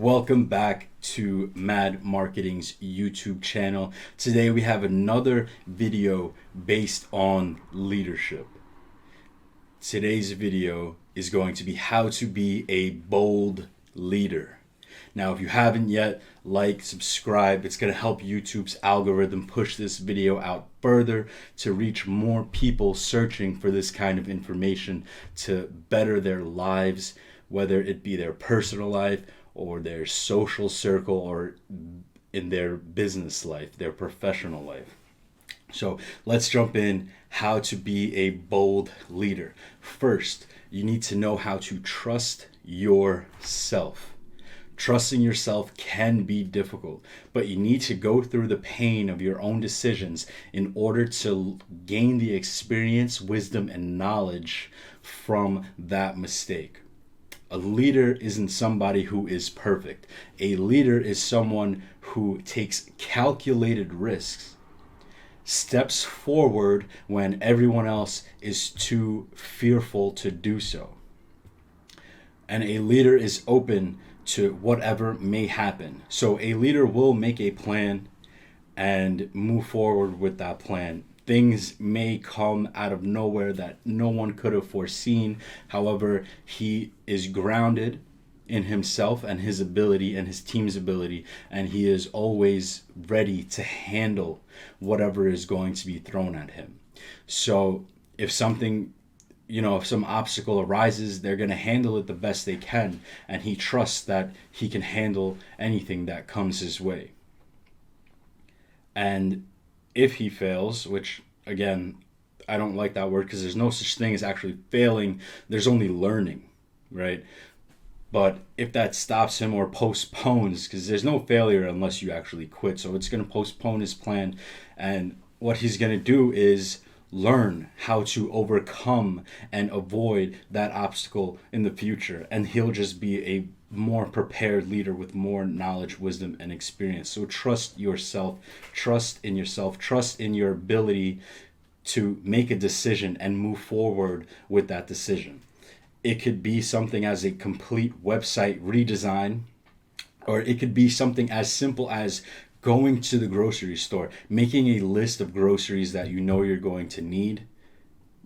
Welcome back to Mad Marketing's YouTube channel. Today we have another video based on leadership. Today's video is going to be how to be a bold leader. Now, if you haven't yet, like, subscribe. It's going to help YouTube's algorithm push this video out further to reach more people searching for this kind of information to better their lives, whether it be their personal life or their social circle or in their business life, their professional life. So let's jump in how to be a bold leader. First, you need to know how to trust yourself. Trusting yourself can be difficult, but you need to go through the pain of your own decisions in order to gain the experience, wisdom, and knowledge from that mistake. A leader isn't somebody who is perfect. A leader is someone who takes calculated risks, steps forward when everyone else is too fearful to do so. And a leader is open to whatever may happen. So a leader will make a plan and move forward with that plan. Things may come out of nowhere that no one could have foreseen. However, he is grounded in himself and his ability and his team's ability, and he is always ready to handle whatever is going to be thrown at him. So if if some obstacle arises, they're going to handle it the best they can, and he trusts that he can handle anything that comes his way. And if he fails, which again, I don't like that word because there's no such thing as actually failing, there's only learning, right? But if that stops him or postpones, because there's no failure unless you actually quit, so it's going to postpone his plan, and what he's going to do is learn how to overcome and avoid that obstacle in the future, and he'll just be a more prepared leader with more knowledge, wisdom, and experience. So trust yourself, trust in your ability to make a decision and move forward with that decision. It could be something as a complete website redesign, or it could be something as simple as going to the grocery store, making a list of groceries that you know you're going to need.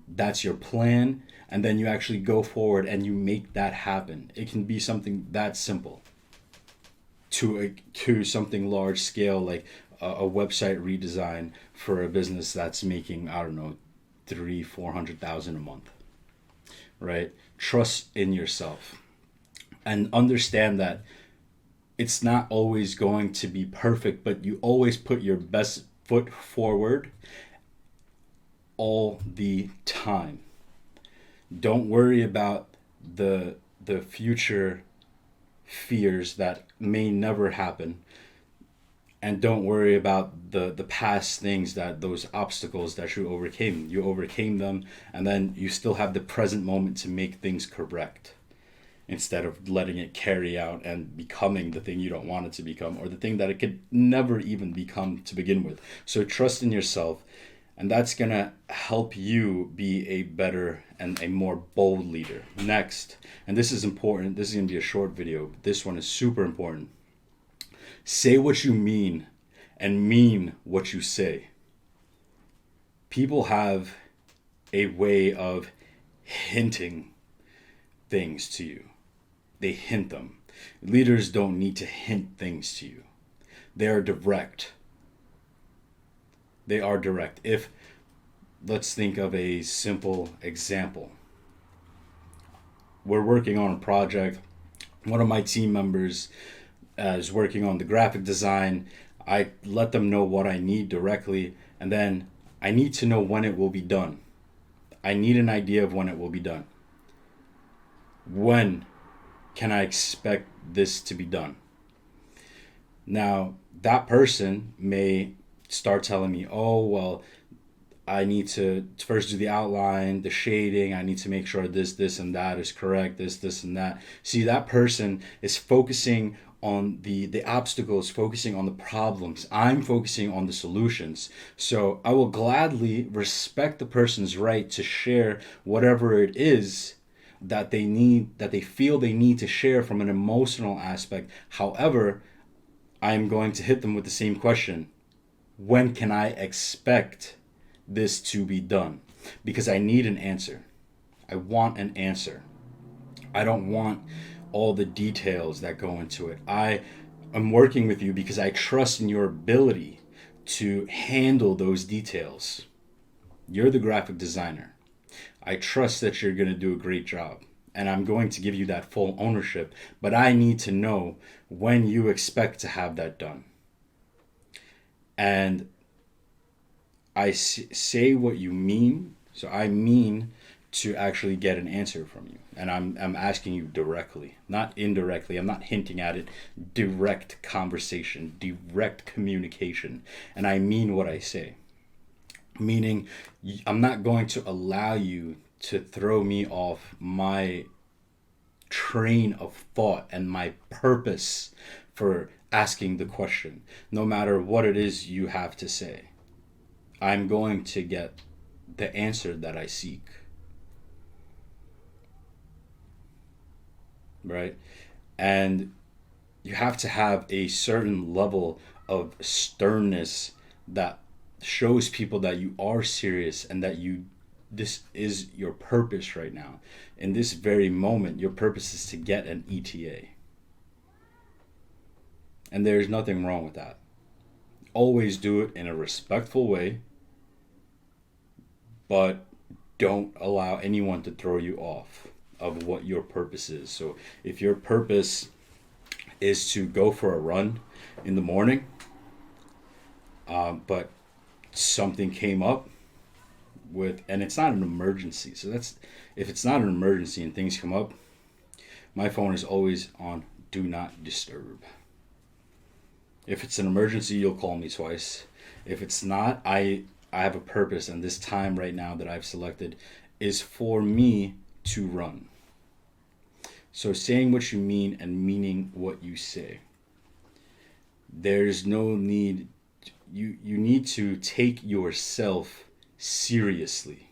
That's your plan. And then you actually go forward and you make that happen. It can be something that simple to something large scale, like a website redesign for a business that's making, I don't know, 300,000-400,000 a month, right? Trust in yourself and understand that it's not always going to be perfect, but you always put your best foot forward all the time. Don't worry about the future fears that may never happen. And don't worry about the past things, that those obstacles that you overcame. You overcame them, and then you still have the present moment to make things correct, instead of letting it carry out and becoming the thing you don't want it to become, or the thing that it could never even become to begin with. So trust in yourself, and that's going to help you be a better and a more bold leader. Next, and this is important, this is going to be a short video, but this one is super important. Say what you mean and mean what you say. People have a way of hinting things to you. They hint them. Leaders don't need to hint things to you. They are direct. Let's think of a simple example. We're working on a project. One of my team members is working on the graphic design. I let them know what I need directly, and then I need to know when it will be done. I need an idea of when it will be done. When can I expect this to be done? Now, that person may start telling me, oh, well, I need to first do the outline, the shading. I need to make sure this, and that is correct, this, and that. See, that person is focusing on the obstacles, focusing on the problems. I'm focusing on the solutions. So I will gladly respect the person's right to share whatever it is, that they feel they need to share from an emotional aspect. However, I'm going to hit them with the same question. When can I expect this to be done? Because I need an answer. I want an answer. I don't want all the details that go into it. I am working with you because I trust in your ability to handle those details. You're the graphic designer. I trust that you're going to do a great job. And I'm going to give you that full ownership. But I need to know when you expect to have that done. And I say what you mean. So I mean to actually get an answer from you. And I'm asking you directly, not indirectly. I'm not hinting at it. Direct conversation, direct communication. And I mean what I say. Meaning, I'm not going to allow you to throw me off my train of thought and my purpose for asking the question. No matter what it is you have to say, I'm going to get the answer that I seek. Right? And you have to have a certain level of sternness that shows people that you are serious and that this is your purpose right now. In this very moment, your purpose is to get an ETA. And there's nothing wrong with that. Always do it in a respectful way, but don't allow anyone to throw you off of what your purpose is. So if your purpose is to go for a run in the morning, but something came up and it's not an emergency. So if it's not an emergency and things come up, my phone is always on do not disturb. If it's an emergency, you'll call me twice. If it's not, I have a purpose, and this time right now that I've selected is for me to run. So saying what you mean and meaning what you say. There's no need, you need to take yourself seriously,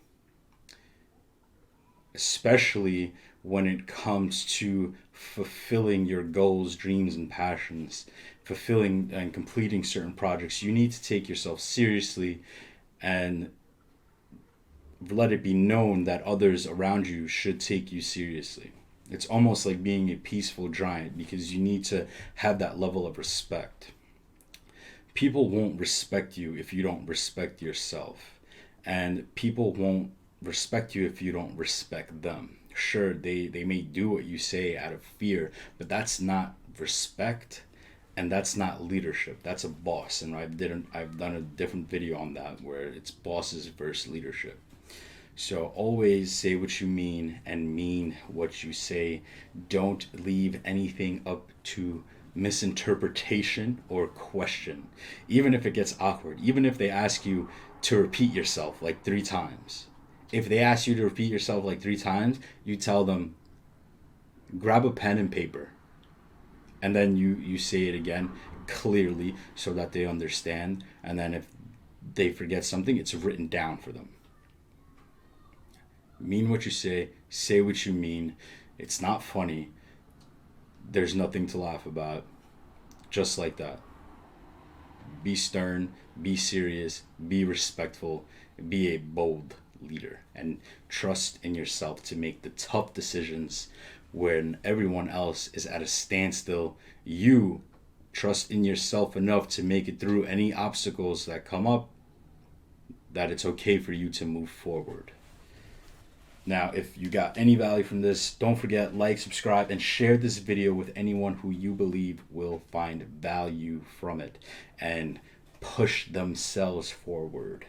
especially when it comes to fulfilling your goals, dreams, and passions, fulfilling and completing certain projects. You need to take yourself seriously and let it be known that others around you should take you seriously. It's almost like being a peaceful giant, because you need to have that level of respect. People won't respect you if you don't respect yourself. And people won't respect you if you don't respect them. Sure, they may do what you say out of fear, but that's not respect, and that's not leadership. That's a boss, and I've done a different video on that where it's bosses versus leadership. So always say what you mean and mean what you say. Don't leave anything up to misinterpretation or question, even if it gets awkward, even if they ask you to repeat yourself like 3 times. If they ask you to repeat yourself like 3 times, you tell them, grab a pen and paper. And then you say it again clearly so that they understand. And then if they forget something, it's written down for them. Mean what you say what you mean. It's not funny. There's nothing to laugh about. Just like that. Be stern, be serious, be respectful, be a bold leader, and trust in yourself to make the tough decisions when everyone else is at a standstill. You trust in yourself enough to make it through any obstacles that come up, that it's okay for you to move forward. Now, if you got any value from this, don't forget, like, subscribe, and share this video with anyone who you believe will find value from it and push themselves forward.